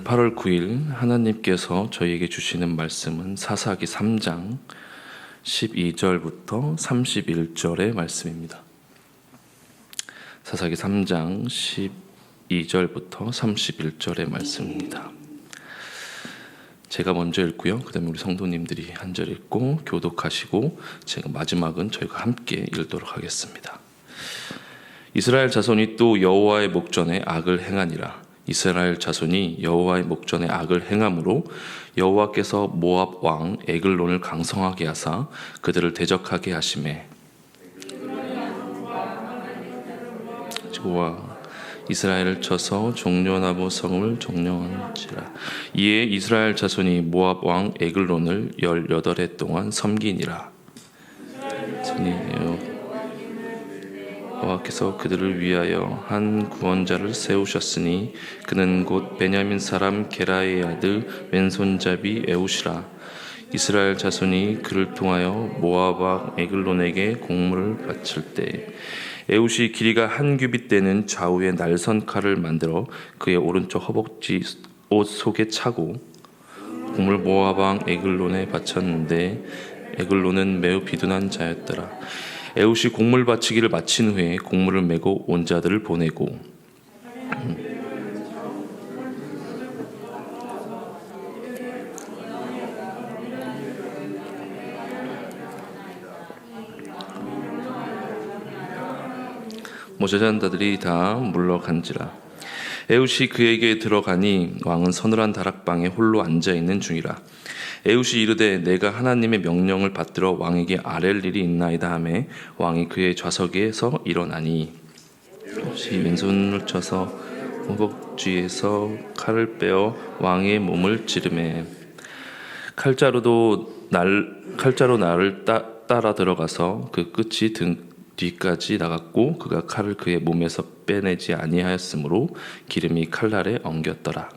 8월 9일 하나님께서 저희에게 주시는 말씀은 사사기 3장 12절부터 31절의 말씀입니다. 사사기 3장 12절부터 31절의 말씀입니다. 제가 먼저 읽고요. 그 다음에 우리 성도님들이 한 절 읽고 교독하시고 제가 마지막은 저희가 함께 읽도록 하겠습니다. 이스라엘 자손이 또 여호와의 목전에 악을 행하니라. 이스라엘 자손이 여호와의 목전에 악을 행함으로 여호와께서 모압 왕 에글론을 강성하게 하사 그들을 대적하게 하시매 여호와 이스라엘을 쳐서 종려나무 성을 종려한지라. 이에 이스라엘 자손이 모압 왕 에글론을 18해 동안 섬기니라. 여호와께서 그들을 위하여 한 구원자를 세우셨으니 그는 곧 베냐민 사람 게라의 아들 왼손잡이 에웃이라. 이스라엘 자손이 그를 통하여 모압 왕 에글론에게 공물을 바칠 때 에웃이 길이가 한 규빗 되는 좌우에 날선 칼을 만들어 그의 오른쪽 허벅지 옷 속에 차고 공물 모압 왕 에글론에 바쳤는데 에글론은 매우 비둔한 자였더라. 에웃이 곡물 바치기를 마친 후에 곡물을 메고 온 자들을 보내고 모자잔다들이 다 물러간지라. 에웃이 그에게 들어가니 왕은 서늘한 다락방에 홀로 앉아있는 중이라. 에웃이 이르되 내가 하나님의 명령을 받들어 왕에게 아랠 일이 있나이다 하매 왕이 그의 좌석에서 일어나니 에웃이 왼손을 쳐서 허벅지에서 칼을 빼어 왕의 몸을 찌르매 칼자로 나를 따라 들어가서 그 끝이 등 뒤까지 나갔고 그가 칼을 그의 몸에서 빼내지 아니하였으므로 기름이 칼날에 엉겼더라.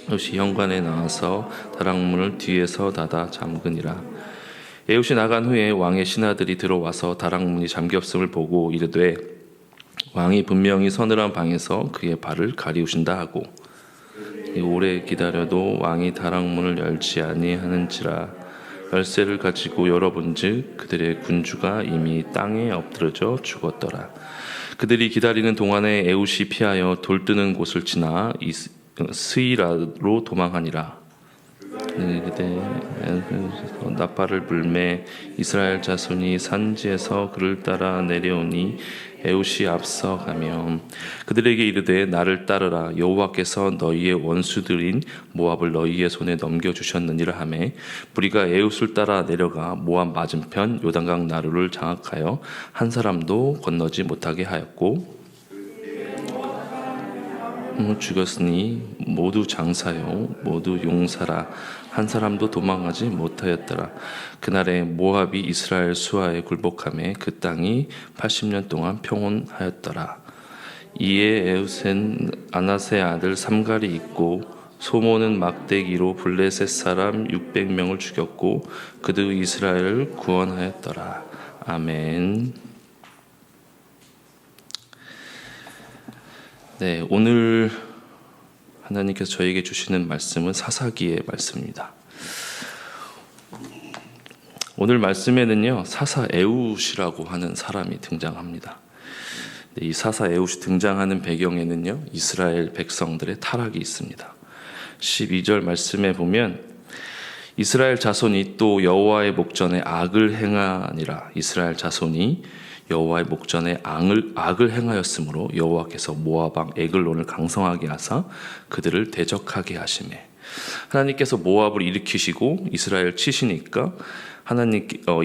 에웃이 현관에 나와서 다락문을 뒤에서 닫아 잠그니라. 에웃이 나간 후에 왕의 신하들이 들어와서 다락문이 잠겼음을 보고 이르되 왕이 분명히 서늘한 방에서 그의 발을 가리우신다 하고 오래 기다려도 왕이 다락문을 열지 아니하는지라. 열쇠를 가지고 열어본즉 그들의 군주가 이미 땅에 엎드러져 죽었더라. 그들이 기다리는 동안에 에웃이 피하여 돌 뜨는 곳을 지나 스이라로 도망하니라. 나팔을 불매 이스라엘 자손이 산지에서 그를 따라 내려오니 에웃이 앞서가며 그들에게 이르되 나를 따르라. 여호와께서 너희의 원수들인 모압을 너희의 손에 넘겨주셨느니라 하매 무리가 에웃을 따라 내려가 모압 맞은편 요단강 나루를 장악하여 한 사람도 건너지 못하게 하였고 죽였으니 모두 장사요 모두 용사라. 한 사람도 도망하지 못하였더라. 그날에 모압이 이스라엘 수하에 굴복하매 그 땅이 80년 동안 평온하였더라. 이에 에웃은 아나세 아들 삼갈이 있고 소모는 막대기로 블레셋 사람 600명을 죽였고 그도 이스라엘을 구원하였더라. 아멘. 네, 오늘 하나님께서 저에게 주시는 말씀은 사사기의 말씀입니다. 오늘 말씀에는요, 사사 에웃이라고 하는 사람이 등장합니다. 이 사사 에웃이 등장하는 배경에는요, 이스라엘 백성들의 타락이 있습니다. 12절 말씀에 보면 이스라엘 자손이 또 여호와의 목전에 악을 행하니라. 이스라엘 자손이 여호와의 목전에 악을 행하였으므로 여호와께서 모압 왕 에글론을 강성하게 하사 그들을 대적하게 하시매. 하나님께서 모압을 일으키시고 이스라엘 치시니까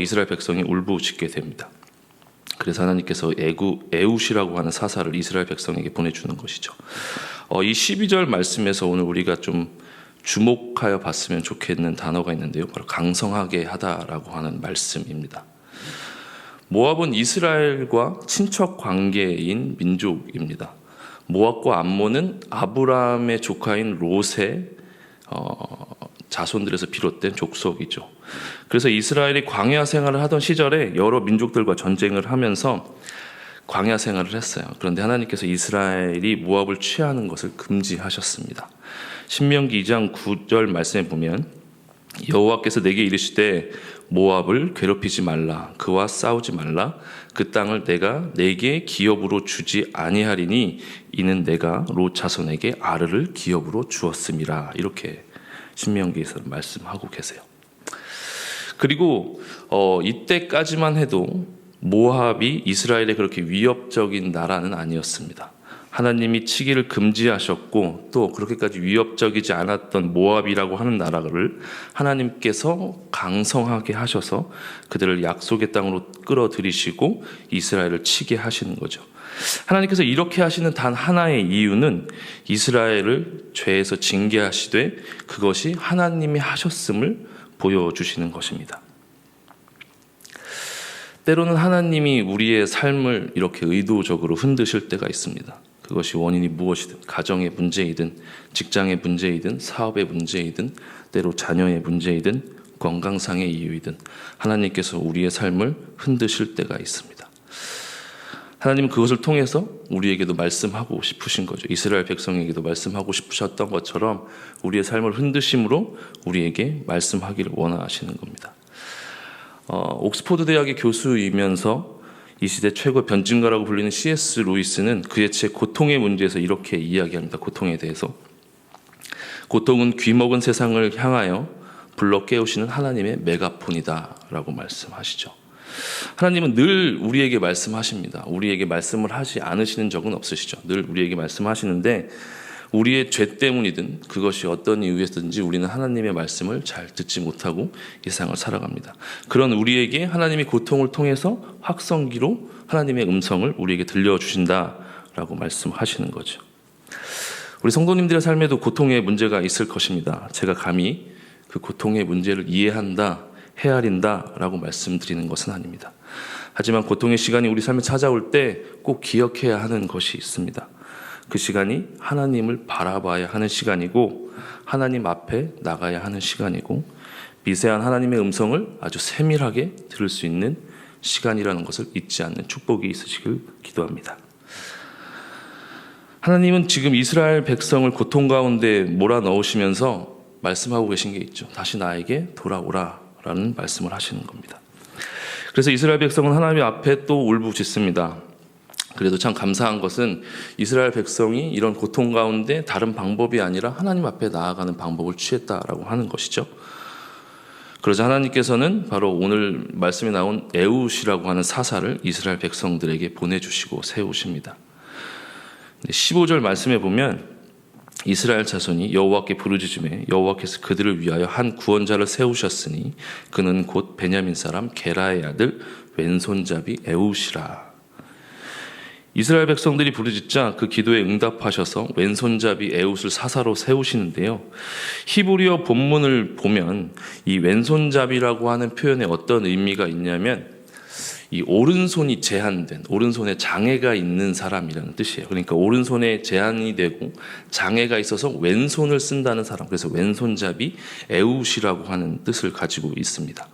이스라엘 백성이 울부짖게 됩니다. 그래서 하나님께서 에웃이라고 하는 사사를 이스라엘 백성에게 보내주는 것이죠. 이 12절 말씀에서 오늘 우리가 좀 주목하여 봤으면 좋겠는 단어가 있는데요, 바로 강성하게 하다라고 하는 말씀입니다. 모압은 이스라엘과 친척 관계인 민족입니다. 모압과 암몬은 아브라함의 조카인 롯의 자손들에서 비롯된 족속이죠. 그래서 이스라엘이 광야 생활을 하던 시절에 여러 민족들과 전쟁을 하면서 광야 생활을 했어요. 그런데 하나님께서 이스라엘이 모압을 취하는 것을 금지하셨습니다. 신명기 2장 9절 말씀에 보면 여호와께서 내게 이르시되 모압을 괴롭히지 말라, 그와 싸우지 말라, 그 땅을 내가 내게 기업으로 주지 아니하리니 이는 내가 롯 자손에게 아르를 기업으로 주었음이라. 이렇게 신명기에서 말씀하고 계세요. 그리고 이때까지만 해도 모압이 이스라엘에 그렇게 위협적인 나라는 아니었습니다. 하나님이 치기를 금지하셨고 또 그렇게까지 위협적이지 않았던 모압이라고 하는 나라를 하나님께서 강성하게 하셔서 그들을 약속의 땅으로 끌어들이시고 이스라엘을 치게 하시는 거죠. 하나님께서 이렇게 하시는 단 하나의 이유는 이스라엘을 죄에서 징계하시되 그것이 하나님이 하셨음을 보여주시는 것입니다. 때로는 하나님이 우리의 삶을 이렇게 의도적으로 흔드실 때가 있습니다. 그것이 원인이 무엇이든, 가정의 문제이든, 직장의 문제이든, 사업의 문제이든, 때로 자녀의 문제이든, 건강상의 이유이든 하나님께서 우리의 삶을 흔드실 때가 있습니다. 하나님은 그것을 통해서 우리에게도 말씀하고 싶으신 거죠. 이스라엘 백성에게도 말씀하고 싶으셨던 것처럼 우리의 삶을 흔드심으로 우리에게 말씀하기를 원하시는 겁니다. 옥스포드 대학의 교수이면서 이 시대 최고 변증가라고 불리는 C.S. 루이스는 그의 책 고통의 문제에서 이렇게 이야기합니다. 고통에 대해서. 고통은 귀먹은 세상을 향하여 불러 깨우시는 하나님의 메가폰이다 라고 말씀하시죠. 하나님은 늘 우리에게 말씀하십니다. 우리에게 말씀을 하지 않으시는 적은 없으시죠. 늘 우리에게 말씀하시는데 우리의 죄 때문이든 그것이 어떤 이유에서든지 우리는 하나님의 말씀을 잘 듣지 못하고 이 세상을 살아갑니다. 그런 우리에게 하나님이 고통을 통해서 확성기로 하나님의 음성을 우리에게 들려주신다라고 말씀하시는 거죠. 우리 성도님들의 삶에도 고통의 문제가 있을 것입니다. 제가 감히 그 고통의 문제를 이해한다, 헤아린다라고 말씀드리는 것은 아닙니다. 하지만 고통의 시간이 우리 삶에 찾아올 때 꼭 기억해야 하는 것이 있습니다. 그 시간이 하나님을 바라봐야 하는 시간이고 하나님 앞에 나가야 하는 시간이고 미세한 하나님의 음성을 아주 세밀하게 들을 수 있는 시간이라는 것을 잊지 않는 축복이 있으시길 기도합니다. 하나님은 지금 이스라엘 백성을 고통 가운데 몰아넣으시면서 말씀하고 계신 게 있죠. 다시 나에게 돌아오라 라는 말씀을 하시는 겁니다. 그래서 이스라엘 백성은 하나님 앞에 또 울부짖습니다. 그래도 참 감사한 것은 이스라엘 백성이 이런 고통 가운데 다른 방법이 아니라 하나님 앞에 나아가는 방법을 취했다라고 하는 것이죠. 그러자 하나님께서는 바로 오늘 말씀에 나온 에훗이라고 하는 사사를 이스라엘 백성들에게 보내주시고 세우십니다. 15절 말씀에 보면 이스라엘 자손이 여호와께 부르짖음에 여호와께서 그들을 위하여 한 구원자를 세우셨으니 그는 곧 베냐민 사람 게라의 아들 왼손잡이 에훗이라. 이스라엘 백성들이 부르짖자 그 기도에 응답하셔서 왼손잡이 에훗을 사사로 세우시는데요. 히브리어 본문을 보면 이 왼손잡이라고 하는 표현에 어떤 의미가 있냐면 이 오른손이 제한된, 오른손에 장애가 있는 사람이라는 뜻이에요. 그러니까 오른손에 제한이 되고 장애가 있어서 왼손을 쓴다는 사람. 그래서 왼손잡이 에훗이라고 하는 뜻을 가지고 있습니다.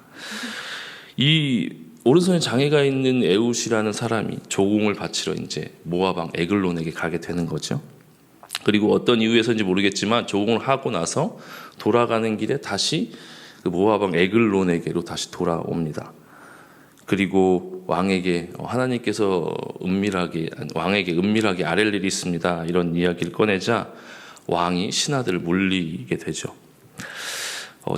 이 오른손에 장애가 있는 에훗이라는 사람이 조공을 바치러 이제 모압 왕 에글론에게 가게 되는 거죠. 그리고 어떤 이유에서인지 모르겠지만 조공을 하고 나서 돌아가는 길에 다시 그 모압 왕 에글론에게로 다시 돌아옵니다. 그리고 왕에게 하나님께서 왕에게 은밀하게 아랠 일이 있습니다. 이런 이야기를 꺼내자 왕이 신하들을 물리게 되죠.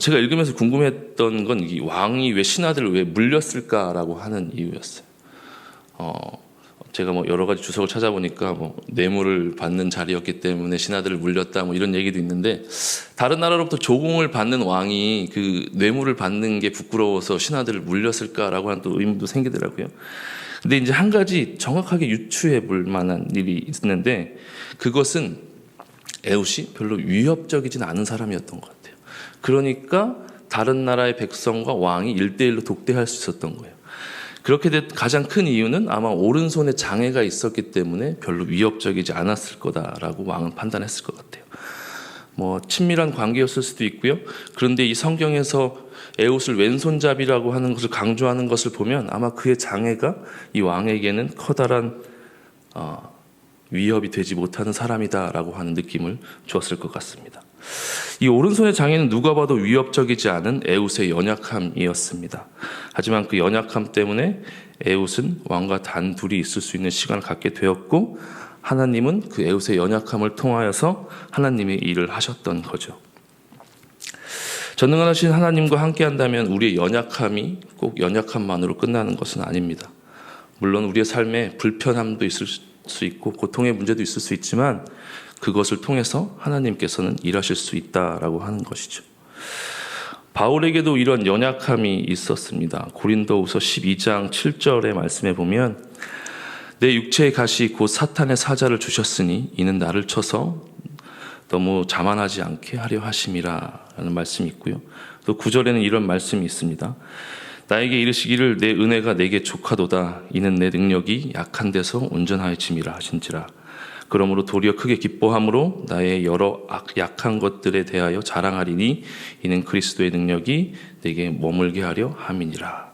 제가 읽으면서 궁금했던 건 이 왕이 왜 신하들을 왜 물렸을까라고 하는 이유였어요. 제가 여러 가지 주석을 찾아보니까 뇌물을 받는 자리였기 때문에 신하들을 물렸다 이런 얘기도 있는데 다른 나라로부터 조공을 받는 왕이 그 뇌물을 받는 게 부끄러워서 신하들을 물렸을까라고 하는 또 의문도 생기더라고요. 근데 이제 한 가지 정확하게 유추해 볼 만한 일이 있는데 그것은 에훗이 별로 위협적이진 않은 사람이었던 것 같아요. 그러니까 다른 나라의 백성과 왕이 1대1로 독대할 수 있었던 거예요. 그렇게 된 가장 큰 이유는 아마 오른손에 장애가 있었기 때문에 별로 위협적이지 않았을 거다라고 왕은 판단했을 것 같아요. 친밀한 관계였을 수도 있고요. 그런데 이 성경에서 에훗을 왼손잡이라고 하는 것을 강조하는 것을 보면 아마 그의 장애가 이 왕에게는 커다란 위협이 되지 못하는 사람이다라고 하는 느낌을 주었을 것 같습니다. 이 오른손의 장애는 누가 봐도 위협적이지 않은 에웃의 연약함이었습니다. 하지만 그 연약함 때문에 에웃은 왕과 단둘이 있을 수 있는 시간을 갖게 되었고, 하나님은 그 에웃의 연약함을 통하여서 하나님의 일을 하셨던 거죠. 전능하신 하나님과 함께 한다면 우리의 연약함이 꼭 연약함만으로 끝나는 것은 아닙니다. 물론 우리의 삶에 불편함도 있을 수 있고 고통의 문제도 있을 수 있지만 그것을 통해서 하나님께서는 일하실 수 있다라고 하는 것이죠. 바울에게도 이런 연약함이 있었습니다. 고린도후서 12장 7절의 말씀에 보면 내 육체의 가시 곧 사탄의 사자를 주셨으니 이는 나를 쳐서 너무 자만하지 않게 하려 하심이라 라는 말씀이 있고요. 또 9절에는 이런 말씀이 있습니다. 나에게 이르시기를 내 은혜가 내게 족하도다. 이는 내 능력이 약한 데서 온전하여짐이라 하신지라. 그러므로 도리어 크게 기뻐함으로 나의 여러 약한 것들에 대하여 자랑하리니 이는 그리스도의 능력이 내게 머물게 하려 함이니라.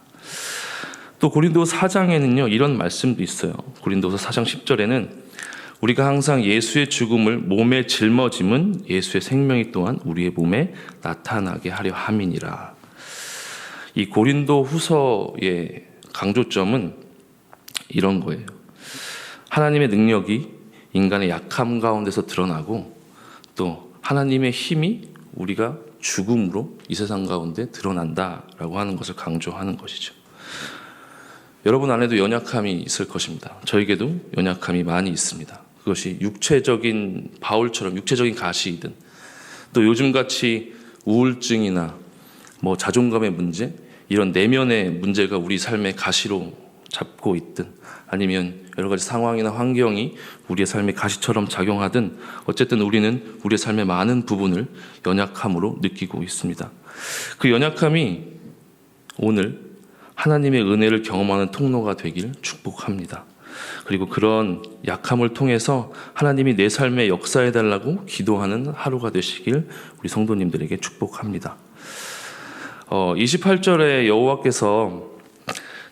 또 고린도서 4장에는요 이런 말씀도 있어요. 고린도서 4장 10절에는 우리가 항상 예수의 죽음을 몸에 짊어짐은 예수의 생명이 또한 우리의 몸에 나타나게 하려 함이니라. 이 고린도 후서의 강조점은 이런 거예요. 하나님의 능력이 인간의 약함 가운데서 드러나고 또 하나님의 힘이 우리가 죽음으로 이 세상 가운데 드러난다라고 하는 것을 강조하는 것이죠. 여러분 안에도 연약함이 있을 것입니다. 저에게도 연약함이 많이 있습니다. 그것이 육체적인 바울처럼 육체적인 가시이든 또 요즘같이 우울증이나 자존감의 문제 이런 내면의 문제가 우리 삶의 가시로 잡고 있든 아니면 여러 가지 상황이나 환경이 우리의 삶의 가시처럼 작용하든 어쨌든 우리는 우리의 삶의 많은 부분을 연약함으로 느끼고 있습니다. 그 연약함이 오늘 하나님의 은혜를 경험하는 통로가 되길 축복합니다. 그리고 그런 약함을 통해서 하나님이 내 삶에 역사해달라고 기도하는 하루가 되시길 우리 성도님들에게 축복합니다. 28절에 여호와께서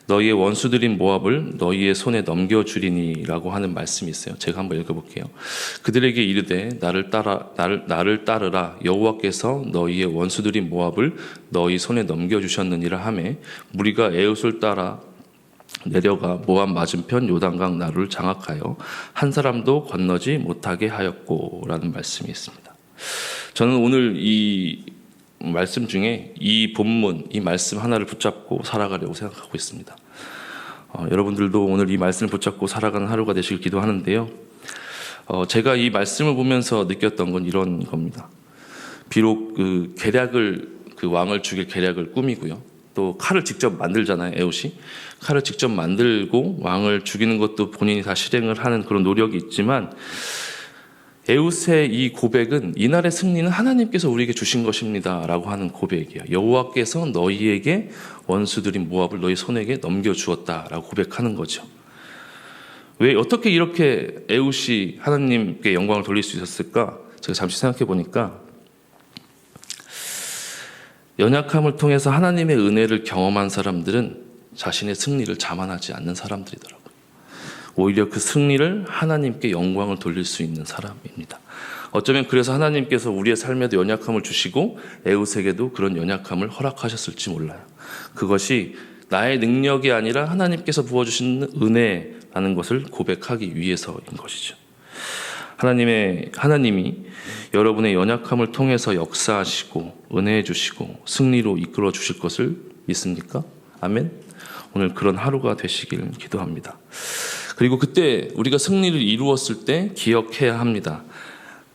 너희의 원수들인 모압을 너희의 손에 넘겨주리니 라고 하는 말씀이 있어요. 제가 한번 읽어볼게요. 그들에게 이르되 나를 따르라. 여호와께서 너희의 원수들인 모압을 너희 손에 넘겨주셨느니라 하매 무리가 에웃을 따라 내려가 모압 맞은편 요단강 나루를 장악하여 한 사람도 건너지 못하게 하였고 라는 말씀이 있습니다. 저는 오늘 이 말씀 중에 이 본문, 이 말씀 하나를 붙잡고 살아가려고 생각하고 있습니다. 여러분들도 오늘 이 말씀을 붙잡고 살아가는 하루가 되시길 기도하는데요. 제가 이 말씀을 보면서 느꼈던 건 이런 겁니다. 비록 그 왕을 죽일 계략을 꾸미고요. 또 칼을 직접 만들잖아요, 에웃이. 칼을 직접 만들고 왕을 죽이는 것도 본인이 다 실행을 하는 그런 노력이 있지만 에웃의 이 고백은 이날의 승리는 하나님께서 우리에게 주신 것입니다 라고 하는 고백이에요. 여호와께서 너희에게 원수들인 모압을 너희 손에게 넘겨주었다 라고 고백하는 거죠. 왜 어떻게 이렇게 에웃이 하나님께 영광을 돌릴 수 있었을까? 제가 잠시 생각해 보니까 연약함을 통해서 하나님의 은혜를 경험한 사람들은 자신의 승리를 자만하지 않는 사람들이더라고요. 오히려 그 승리를 하나님께 영광을 돌릴 수 있는 사람입니다. 어쩌면 그래서 하나님께서 우리의 삶에도 연약함을 주시고 에웃에게도 그런 연약함을 허락하셨을지 몰라요. 그것이 나의 능력이 아니라 하나님께서 부어주신 은혜라는 것을 고백하기 위해서인 것이죠. 하나님이 여러분의 연약함을 통해서 역사하시고 은혜해 주시고 승리로 이끌어 주실 것을 믿습니까? 아멘. 오늘 그런 하루가 되시길 기도합니다. 그리고 그때 우리가 승리를 이루었을 때 기억해야 합니다.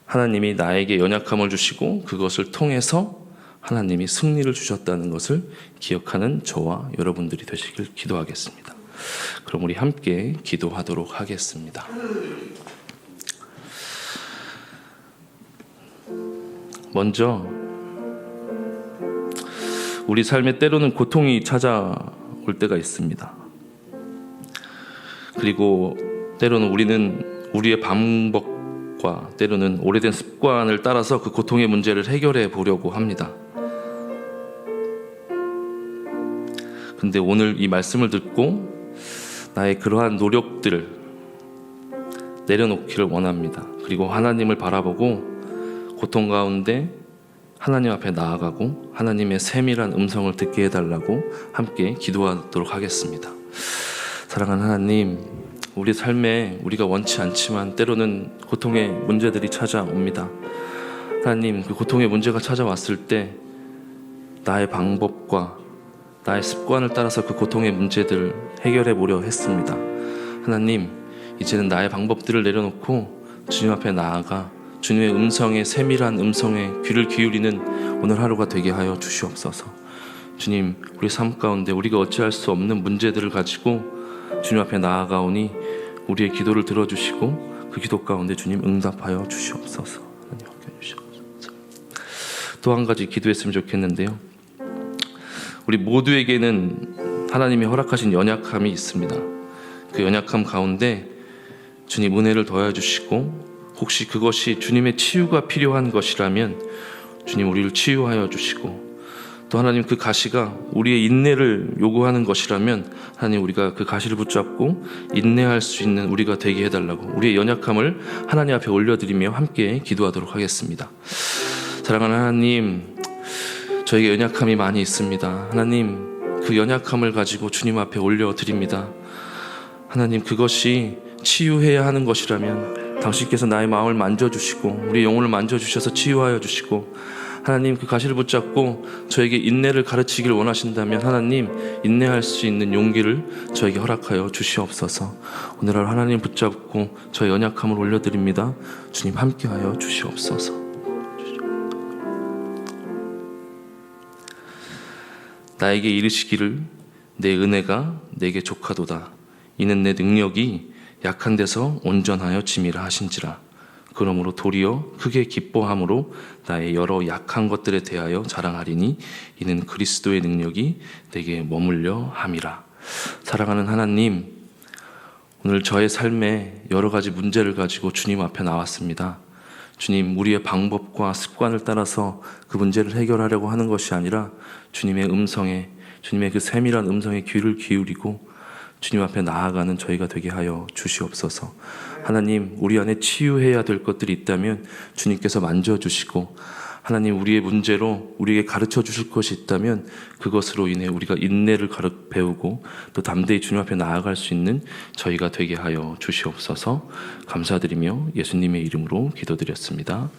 하나님이 나에게 연약함을 주시고 그것을 통해서 하나님이 승리를 주셨다는 것을 기억하는 저와 여러분들이 되시길 기도하겠습니다. 그럼 우리 함께 기도하도록 하겠습니다. 먼저 우리 삶에 때로는 고통이 찾아올 때가 있습니다. 그리고 때로는 우리는 우리의 방법과 때로는 오래된 습관을 따라서 그 고통의 문제를 해결해 보려고 합니다. 근데 오늘 이 말씀을 듣고 나의 그러한 노력들을 내려놓기를 원합니다. 그리고 하나님을 바라보고 고통 가운데 하나님 앞에 나아가고 하나님의 세밀한 음성을 듣게 해달라고 함께 기도하도록 하겠습니다. 사랑하는 하나님, 우리 삶에 우리가 원치 않지만 때로는 고통의 문제들이 찾아옵니다. 하나님, 그 고통의 문제가 찾아왔을 때 나의 방법과 나의 습관을 따라서 그 고통의 문제들을 해결해 보려 했습니다. 하나님, 이제는 나의 방법들을 내려놓고 주님 앞에 나아가 주님의 음성에, 세밀한 음성에 귀를 기울이는 오늘 하루가 되게 하여 주시옵소서. 주님, 우리 삶 가운데 우리가 어찌할 수 없는 문제들을 가지고 주님 앞에 나아가오니 우리의 기도를 들어주시고 그 기도 가운데 주님 응답하여 주시옵소서. 하나님 함께 주시옵소서. 또 한 가지 기도했으면 좋겠는데요, 우리 모두에게는 하나님이 허락하신 연약함이 있습니다. 그 연약함 가운데 주님 은혜를 더해 주시고, 혹시 그것이 주님의 치유가 필요한 것이라면 주님 우리를 치유하여 주시고, 또 하나님 그 가시가 우리의 인내를 요구하는 것이라면 하나님 우리가 그 가시를 붙잡고 인내할 수 있는 우리가 되게 해달라고 우리의 연약함을 하나님 앞에 올려드리며 함께 기도하도록 하겠습니다. 사랑하는 하나님, 저에게 연약함이 많이 있습니다. 하나님, 그 연약함을 가지고 주님 앞에 올려드립니다. 하나님, 그것이 치유해야 하는 것이라면 당신께서 나의 마음을 만져주시고 우리 영혼을 만져주셔서 치유하여 주시고, 하나님 그 가시를 붙잡고 저에게 인내를 가르치길 원하신다면 하나님 인내할 수 있는 용기를 저에게 허락하여 주시옵소서. 오늘 하루 하나님 붙잡고 저의 연약함을 올려드립니다. 주님 함께하여 주시옵소서. 나에게 이르시기를 내 은혜가 내게 족하도다. 이는 내 능력이 약한 데서 온전하여 짐이라 하신지라. 그러므로 도리어 크게 기뻐함으로 나의 여러 약한 것들에 대하여 자랑하리니 이는 그리스도의 능력이 내게 머물려 함이라. 사랑하는 하나님, 오늘 저의 삶에 여러 가지 문제를 가지고 주님 앞에 나왔습니다. 주님, 우리의 방법과 습관을 따라서 그 문제를 해결하려고 하는 것이 아니라 주님의 음성에, 주님의 그 세밀한 음성에 귀를 기울이고 주님 앞에 나아가는 저희가 되게 하여 주시옵소서. 하나님, 우리 안에 치유해야 될 것들이 있다면 주님께서 만져주시고, 하나님 우리의 문제로 우리에게 가르쳐 주실 것이 있다면 그것으로 인해 우리가 인내를 배우고 또 담대히 주님 앞에 나아갈 수 있는 저희가 되게 하여 주시옵소서. 감사드리며 예수님의 이름으로 기도드렸습니다.